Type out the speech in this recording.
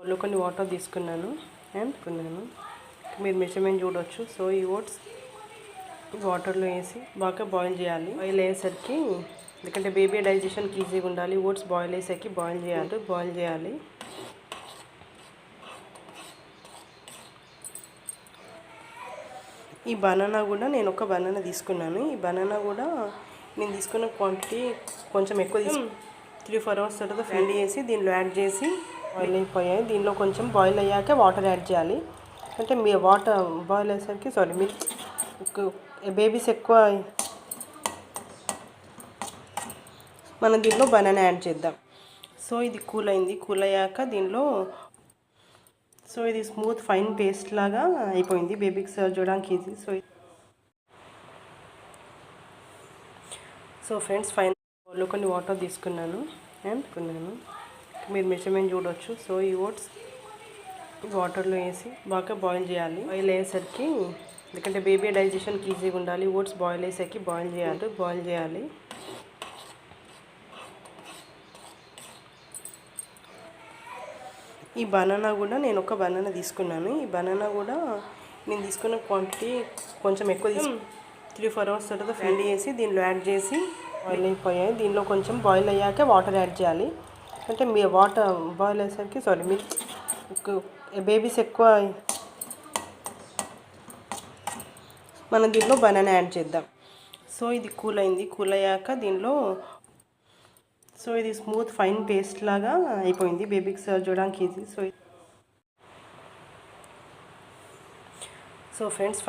బౌల్లో కొన్ని వాటర్ తీసుకున్నాను అండ్ మీరు మెజర్మెంట్ చూడవచ్చు. సో ఈ ఓట్స్ వాటర్లో వేసి బాగా బాయిల్ చేయాలి. బాయిల్ అయ్యేసరికి, ఎందుకంటే బేబీ డైజెషన్కి ఈజీగా ఉండాలి, ఓట్స్ బాయిల్ అయ్యేసరికి బాయిల్ చేయాలి. ఈ బనానా కూడా నేను ఒక బనానా తీసుకున్నాను. ఈ బనానా కూడా నేను తీసుకున్న క్వాంటిటీ కొంచెం ఎక్కువ 3-4 అవర్స్ తర్వాత ఫ్రెండ్ చేసి దీనిలో యాడ్ చేసి బాయిల్ అయిపోయాయి. దీనిలో కొంచెం బాయిల్ అయ్యాక వాటర్ యాడ్ చేయాలి. అంటే మీ వాటర్ బాయిల్ అయ్యేసరికి మీరు బేబీస్ ఎక్కువ మనం దీనిలో బనానా యాడ్ చేద్దాం. సో ఇది కూల్ అయింది. కూల్ అయ్యాక దీనిలో ఇది స్మూత్ ఫైన్ పేస్ట్ లాగా అయిపోయింది. బేబీకి సర్వ్ చేయడానికి ఈజీ. సో ఫ్రెండ్స్, ఫైన్ బౌల్లో కొన్ని వాటర్ తీసుకున్నాను అండ్ మీరు మెజర్మెంట్ చూడవచ్చు. సో ఈ ఓట్స్ వాటర్లో వేసి బాగా బాయిల్ చేయాలి. బాయిల్ అయ్యేసరికి, ఎందుకంటే బేబీ డైజెషన్కి ఈజీగా ఉండాలి, ఓట్స్ బాయిల్ అయ్యేసరికి బాయిల్ చేయాలి. ఈ బనానా కూడా నేను ఒక బనానా తీసుకున్నాను. ఈ బనానా కూడా నేను తీసుకున్న క్వాంటిటీ కొంచెం ఎక్కువ 3-4 అవర్స్ తర్వాత ఫ్రెండ్ చేసి దీనిలో యాడ్ చేసి బాయిల్ అయిపోయాయి. దీనిలో కొంచెం బాయిల్ అయ్యాక వాటర్ యాడ్ చేయాలి. అంటే మీ వాటర్ బాయిల్ అయ్యేసరికి మీరు బేబీస్ ఎక్కువ మనం దీనిలో బనానా యాడ్ చేద్దాం. సో ఇది కూల్ అయింది. కూల్ అయ్యాక దీనిలో ఇది స్మూత్ ఫైన్ పేస్ట్ లాగా అయిపోయింది. బేబీకి సర్వ్ చేయడానికి ఈజీ. So friends, fine